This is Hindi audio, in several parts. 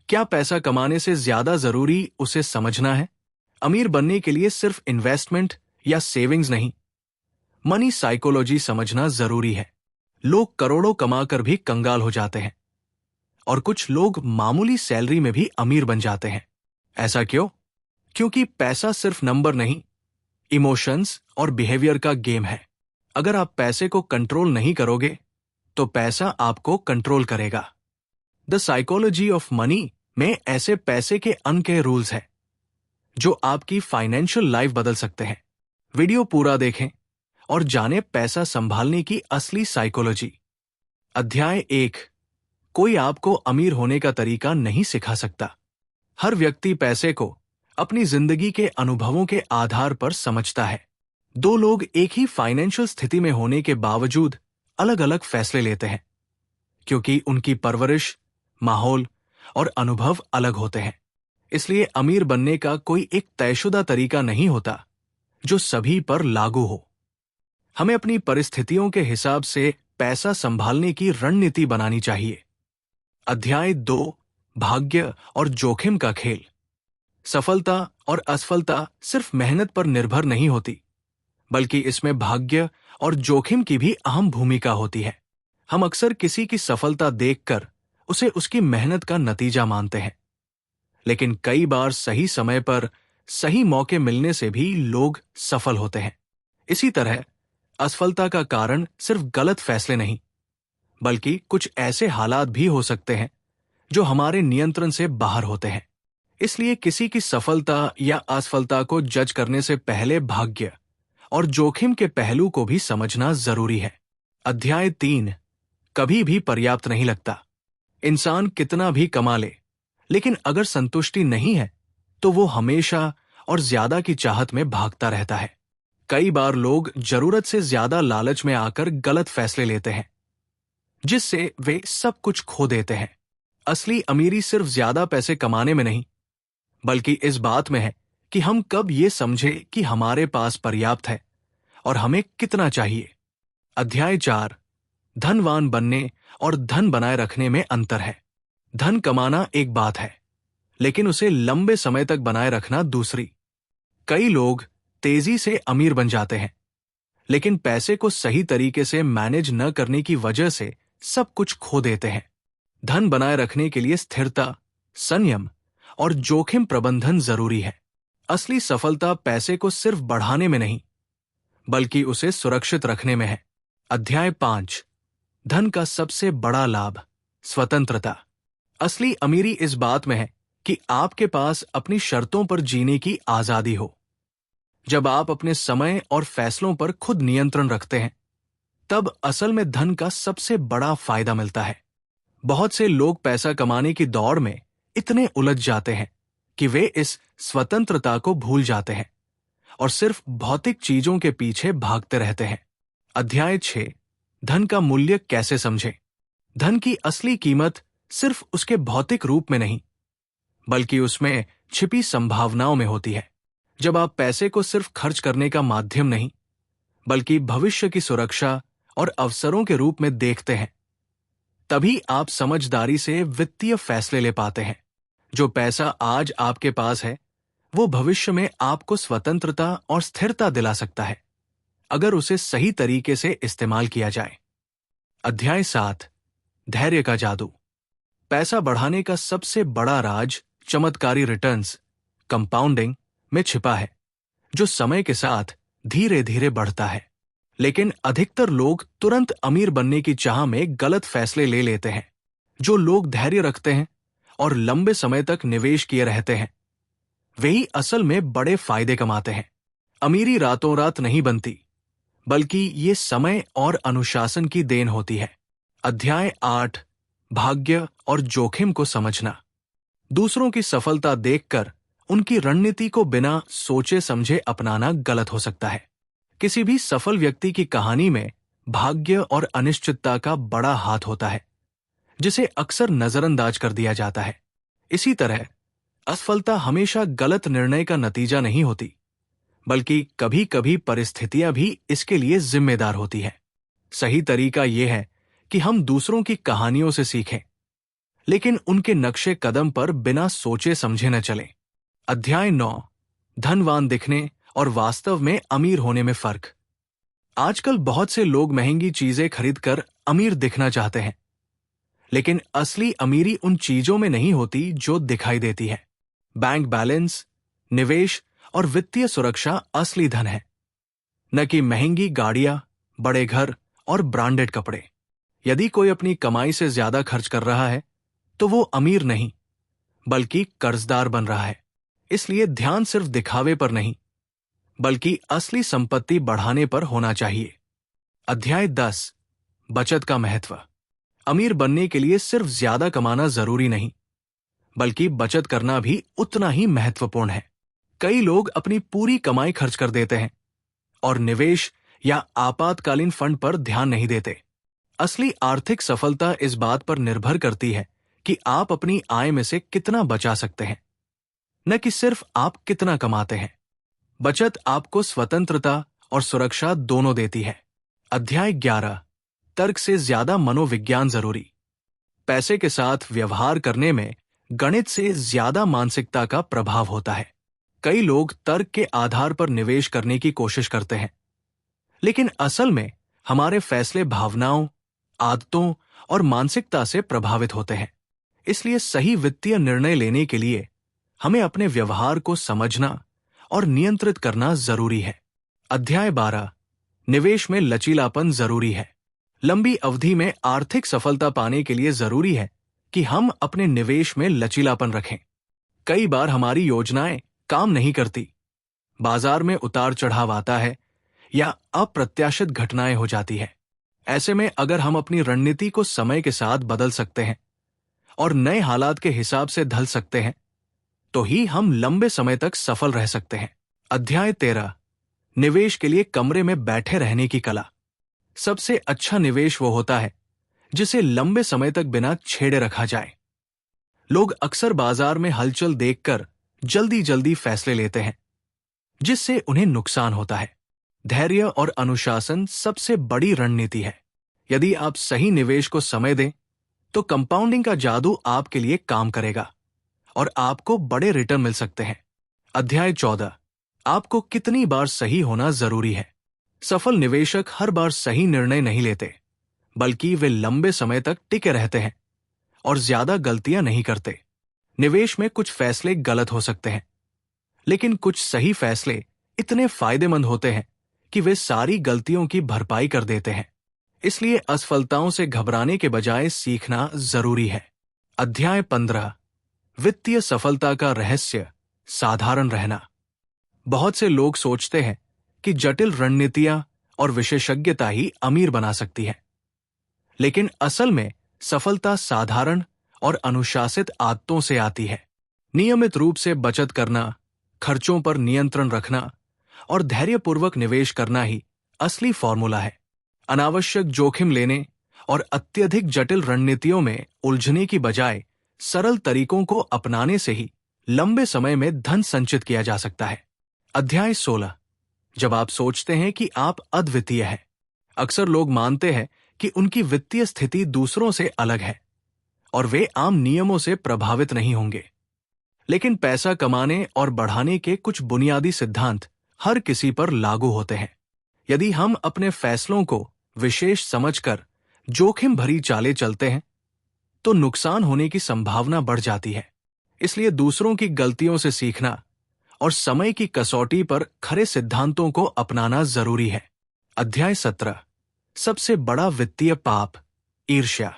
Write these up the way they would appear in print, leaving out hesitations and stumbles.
क्या पैसा कमाने से ज्यादा जरूरी उसे समझना है? अमीर बनने के लिए सिर्फ इन्वेस्टमेंट या सेविंग्स नहीं, मनी साइकोलॉजी समझना जरूरी है। लोग करोड़ों कमाकर भी कंगाल हो जाते हैं और कुछ लोग मामूली सैलरी में भी अमीर बन जाते हैं। ऐसा क्यों? क्योंकि पैसा सिर्फ नंबर नहीं, इमोशंस और बिहेवियर का गेम है। अगर आप पैसे को कंट्रोल नहीं करोगे तो पैसा आपको कंट्रोल करेगा। द साइकोलॉजी ऑफ मनी में ऐसे पैसे के अनकहे रूल्स हैं जो आपकी फाइनेंशियल लाइफ बदल सकते हैं। वीडियो पूरा देखें और जानें पैसा संभालने की असली साइकोलॉजी। अध्याय 1। कोई आपको अमीर होने का तरीका नहीं सिखा सकता। हर व्यक्ति पैसे को अपनी जिंदगी के अनुभवों के आधार पर समझता है। दो लोग एक ही फाइनेंशियल स्थिति में होने के बावजूद अलग अलग फैसले लेते हैं क्योंकि उनकी परवरिश, माहौल और अनुभव अलग होते हैं। इसलिए अमीर बनने का कोई एक तयशुदा तरीका नहीं होता जो सभी पर लागू हो। हमें अपनी परिस्थितियों के हिसाब से पैसा संभालने की रणनीति बनानी चाहिए। अध्याय 2। भाग्य और जोखिम का खेल। सफलता और असफलता सिर्फ मेहनत पर निर्भर नहीं होती, बल्कि इसमें भाग्य और जोखिम की भी अहम भूमिका होती है। हम अक्सर किसी की सफलता देखकर उसे उसकी मेहनत का नतीजा मानते हैं, लेकिन कई बार सही समय पर सही मौके मिलने से भी लोग सफल होते हैं। इसी तरह असफलता का कारण सिर्फ गलत फैसले नहीं, बल्कि कुछ ऐसे हालात भी हो सकते हैं जो हमारे नियंत्रण से बाहर होते हैं। इसलिए किसी की सफलता या असफलता को जज करने से पहले भाग्य और जोखिम के पहलू को भी समझना जरूरी है। अध्याय 3। कभी भी पर्याप्त नहीं लगता। इंसान कितना भी कमा ले, लेकिन अगर संतुष्टि नहीं है तो वो हमेशा और ज्यादा की चाहत में भागता रहता है। कई बार लोग जरूरत से ज्यादा लालच में आकर गलत फैसले लेते हैं, जिससे वे सब कुछ खो देते हैं। असली अमीरी सिर्फ ज्यादा पैसे कमाने में नहीं, बल्कि इस बात में है कि हम कब ये समझे कि हमारे पास पर्याप्त है और हमें कितना चाहिए। अध्याय 4। धनवान बनने और धन बनाए रखने में अंतर है। धन कमाना एक बात है, लेकिन उसे लंबे समय तक बनाए रखना दूसरी। कई लोग तेजी से अमीर बन जाते हैं, लेकिन पैसे को सही तरीके से मैनेज न करने की वजह से सब कुछ खो देते हैं। धन बनाए रखने के लिए स्थिरता, संयम और जोखिम प्रबंधन जरूरी है। असली सफलता पैसे को सिर्फ बढ़ाने में नहीं, बल्कि उसे सुरक्षित रखने में है। अध्याय 5। धन का सबसे बड़ा लाभ, स्वतंत्रता। असली अमीरी इस बात में है कि आपके पास अपनी शर्तों पर जीने की आजादी हो। जब आप अपने समय और फैसलों पर खुद नियंत्रण रखते हैं, तब असल में धन का सबसे बड़ा फायदा मिलता है। बहुत से लोग पैसा कमाने की दौड़ में इतने उलझ जाते हैं कि वे इस स्वतंत्रता को भूल जाते हैं और सिर्फ भौतिक चीजों के पीछे भागते रहते हैं। अध्याय 6। धन का मूल्य कैसे समझें। धन की असली कीमत सिर्फ उसके भौतिक रूप में नहीं, बल्कि उसमें छिपी संभावनाओं में होती है। जब आप पैसे को सिर्फ खर्च करने का माध्यम नहीं, बल्कि भविष्य की सुरक्षा और अवसरों के रूप में देखते हैं, तभी आप समझदारी से वित्तीय फैसले ले पाते हैं। जो पैसा आज आपके पास है, वो भविष्य में आपको स्वतंत्रता और स्थिरता दिला सकता है, अगर उसे सही तरीके से इस्तेमाल किया जाए। अध्याय 7। धैर्य का जादू। पैसा बढ़ाने का सबसे बड़ा राज चमत्कारी रिटर्न्स, कंपाउंडिंग में छिपा है, जो समय के साथ धीरे धीरे बढ़ता है। लेकिन अधिकतर लोग तुरंत अमीर बनने की चाह में गलत फैसले ले लेते हैं। जो लोग धैर्य रखते हैं और लंबे समय तक निवेश किए रहते हैं, वही असल में बड़े फायदे कमाते हैं। अमीरी रातों रात नहीं बनती, बल्कि ये समय और अनुशासन की देन होती है। अध्याय 8। भाग्य और जोखिम को समझना। दूसरों की सफलता देखकर उनकी रणनीति को बिना सोचे समझे अपनाना गलत हो सकता है। किसी भी सफल व्यक्ति की कहानी में भाग्य और अनिश्चितता का बड़ा हाथ होता है, जिसे अक्सर नजरअंदाज कर दिया जाता है। इसी तरह असफलता हमेशा गलत निर्णय का नतीजा नहीं होती, बल्कि कभी कभी परिस्थितियां भी इसके लिए जिम्मेदार होती है। सही तरीका यह है कि हम दूसरों की कहानियों से सीखें, लेकिन उनके नक्शे कदम पर बिना सोचे समझे न चलें। अध्याय 9, धनवान दिखने और वास्तव में अमीर होने में फर्क। आजकल बहुत से लोग महंगी चीजें खरीदकर अमीर दिखना चाहते हैं, लेकिन असली अमीरी उन चीजों में नहीं होती जो दिखाई देती है। बैंक बैलेंस, निवेश और वित्तीय सुरक्षा असली धन है, न कि महंगी गाड़ियां, बड़े घर और ब्रांडेड कपड़े। यदि कोई अपनी कमाई से ज्यादा खर्च कर रहा है तो वो अमीर नहीं बल्कि कर्जदार बन रहा है। इसलिए ध्यान सिर्फ दिखावे पर नहीं बल्कि असली संपत्ति बढ़ाने पर होना चाहिए। अध्याय 10, बचत का महत्व। अमीर बनने के लिए सिर्फ ज्यादा कमाना जरूरी नहीं, बल्कि बचत करना भी उतना ही महत्वपूर्ण है। कई लोग अपनी पूरी कमाई खर्च कर देते हैं और निवेश या आपातकालीन फंड पर ध्यान नहीं देते। असली आर्थिक सफलता इस बात पर निर्भर करती है कि आप अपनी आय में से कितना बचा सकते हैं, न कि सिर्फ आप कितना कमाते हैं। बचत आपको स्वतंत्रता और सुरक्षा दोनों देती है। अध्याय 11, तर्क से ज्यादा मनोविज्ञान जरूरी। पैसे के साथ व्यवहार करने में गणित से ज्यादा मानसिकता का प्रभाव होता है। कई लोग तर्क के आधार पर निवेश करने की कोशिश करते हैं, लेकिन असल में हमारे फैसले भावनाओं, आदतों और मानसिकता से प्रभावित होते हैं। इसलिए सही वित्तीय निर्णय लेने के लिए हमें अपने व्यवहार को समझना और नियंत्रित करना जरूरी है। अध्याय 12, निवेश में लचीलापन जरूरी है। लंबी अवधि में आर्थिक सफलता पाने के लिए जरूरी है कि हम अपने निवेश में लचीलापन रखें। कई बार हमारी योजनाएं काम नहीं करती, बाजार में उतार चढ़ाव आता है या अप्रत्याशित घटनाएं हो जाती है। ऐसे में अगर हम अपनी रणनीति को समय के साथ बदल सकते हैं और नए हालात के हिसाब से ढल सकते हैं, तो ही हम लंबे समय तक सफल रह सकते हैं। अध्याय 13, निवेश के लिए कमरे में बैठे रहने की कला। सबसे अच्छा निवेश वो होता है जिसे लंबे समय तक बिना छेड़े रखा जाए। लोग अक्सर बाजार में हलचल देखकर जल्दी जल्दी फैसले लेते हैं, जिससे उन्हें नुकसान होता है। धैर्य और अनुशासन सबसे बड़ी रणनीति है। यदि आप सही निवेश को समय दें तो कंपाउंडिंग का जादू आपके लिए काम करेगा और आपको बड़े रिटर्न मिल सकते हैं। अध्याय 14, आपको कितनी बार सही होना जरूरी है। सफल निवेशक हर बार सही निर्णय नहीं लेते, बल्कि वे लंबे समय तक टिके रहते हैं और ज्यादा गलतियां नहीं करते। निवेश में कुछ फैसले गलत हो सकते हैं, लेकिन कुछ सही फैसले इतने फायदेमंद होते हैं कि वे सारी गलतियों की भरपाई कर देते हैं। इसलिए असफलताओं से घबराने के बजाय सीखना जरूरी है। अध्याय 15, वित्तीय सफलता का रहस्य, साधारण रहना। बहुत से लोग सोचते हैं कि जटिल रणनीतियां और विशेषज्ञता ही अमीर बना सकती है, लेकिन असल में सफलता साधारण और अनुशासित आदतों से आती है। नियमित रूप से बचत करना, खर्चों पर नियंत्रण रखना और धैर्यपूर्वक निवेश करना ही असली फॉर्मूला है। अनावश्यक जोखिम लेने और अत्यधिक जटिल रणनीतियों में उलझने की बजाय सरल तरीकों को अपनाने से ही लंबे समय में धन संचित किया जा सकता है। अध्याय 16, जब आप सोचते हैं कि आप अद्वितीय हैं। अक्सर लोग मानते हैं कि उनकी वित्तीय स्थिति दूसरों से अलग है और वे आम नियमों से प्रभावित नहीं होंगे। लेकिन पैसा कमाने और बढ़ाने के कुछ बुनियादी सिद्धांत हर किसी पर लागू होते हैं। यदि हम अपने फैसलों को विशेष समझकर जोखिम भरी चालें चलते हैं, तो नुकसान होने की संभावना बढ़ जाती है। इसलिए दूसरों की गलतियों से सीखना और समय की कसौटी पर खरे सिद्धांतों को अपनाना जरूरी है। अध्याय 17, सबसे बड़ा वित्तीय पाप, ईर्ष्या।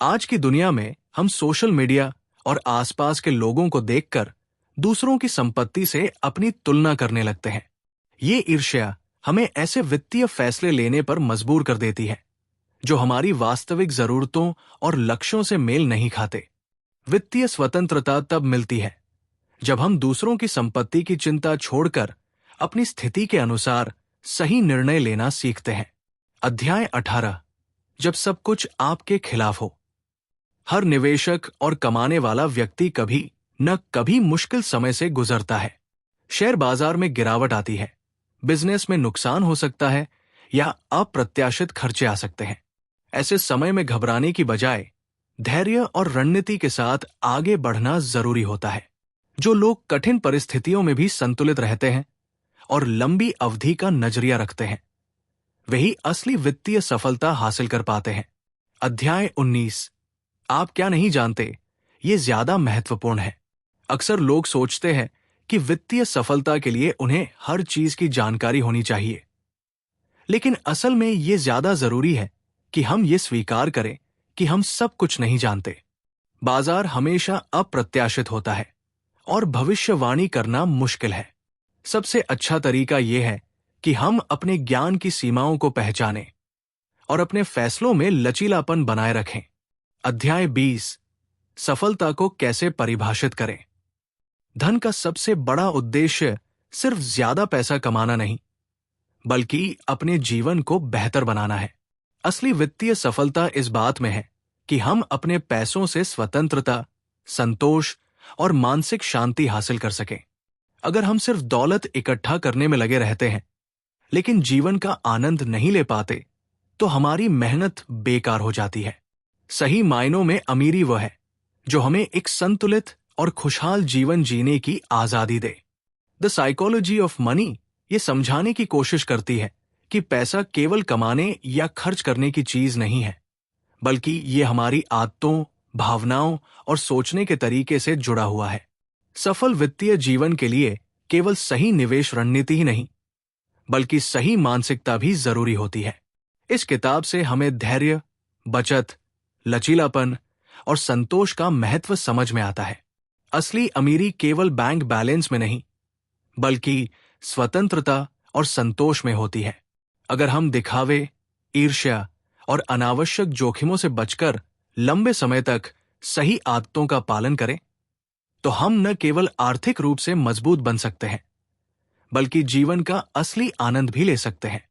आज की दुनिया में हम सोशल मीडिया और आसपास के लोगों को देखकर दूसरों की संपत्ति से अपनी तुलना करने लगते हैं। ये ईर्ष्या हमें ऐसे वित्तीय फैसले लेने पर मजबूर कर देती है जो हमारी वास्तविक जरूरतों और लक्ष्यों से मेल नहीं खाते। वित्तीय स्वतंत्रता तब मिलती है जब हम दूसरों की संपत्ति की चिंता छोड़कर अपनी स्थिति के अनुसार सही निर्णय लेना सीखते हैं। अध्याय 18, जब सब कुछ आपके खिलाफ हो। हर निवेशक और कमाने वाला व्यक्ति कभी न कभी मुश्किल समय से गुजरता है। शेयर बाजार में गिरावट आती है, बिजनेस में नुकसान हो सकता है या अप्रत्याशित खर्चे आ सकते हैं। ऐसे समय में घबराने की बजाय धैर्य और रणनीति के साथ आगे बढ़ना जरूरी होता है। जो लोग कठिन परिस्थितियों में भी संतुलित रहते हैं और लंबी अवधि का नजरिया रखते हैं, वही असली वित्तीय सफलता हासिल कर पाते हैं। अध्याय 19, आप क्या नहीं जानते, ये ज्यादा महत्वपूर्ण है। अक्सर लोग सोचते हैं कि वित्तीय सफलता के लिए उन्हें हर चीज की जानकारी होनी चाहिए, लेकिन असल में ये ज्यादा जरूरी है कि हम ये स्वीकार करें कि हम सब कुछ नहीं जानते। बाजार हमेशा अप्रत्याशित होता है और भविष्यवाणी करना मुश्किल है। सबसे अच्छा तरीका यह है कि हम अपने ज्ञान की सीमाओं को पहचानें और अपने फैसलों में लचीलापन बनाए रखें। अध्याय 20, सफलता को कैसे परिभाषित करें। धन का सबसे बड़ा उद्देश्य सिर्फ ज्यादा पैसा कमाना नहीं, बल्कि अपने जीवन को बेहतर बनाना है। असली वित्तीय सफलता इस बात में है कि हम अपने पैसों से स्वतंत्रता, संतोष और मानसिक शांति हासिल कर सकें। अगर हम सिर्फ दौलत इकट्ठा करने में लगे रहते हैं, लेकिन जीवन का आनंद नहीं ले पाते, तो हमारी मेहनत बेकार हो जाती है। सही मायनों में अमीरी वह है जो हमें एक संतुलित और खुशहाल जीवन जीने की आजादी दे। द साइकोलॉजी ऑफ मनी ये समझाने की कोशिश करती है कि पैसा केवल कमाने या खर्च करने की चीज नहीं है, बल्कि ये हमारी आदतों, भावनाओं और सोचने के तरीके से जुड़ा हुआ है। सफल वित्तीय जीवन के लिए केवल सही निवेश रणनीति ही नहीं, बल्कि सही मानसिकता भी जरूरी होती है। इस किताब से हमें धैर्य, बचत, लचीलापन और संतोष का महत्व समझ में आता है। असली अमीरी केवल बैंक बैलेंस में नहीं, बल्कि स्वतंत्रता और संतोष में होती है। अगर हम दिखावे, ईर्ष्या और अनावश्यक जोखिमों से बचकर लंबे समय तक सही आदतों का पालन करें, तो हम न केवल आर्थिक रूप से मजबूत बन सकते हैं, बल्कि जीवन का असली आनंद भी ले सकते हैं।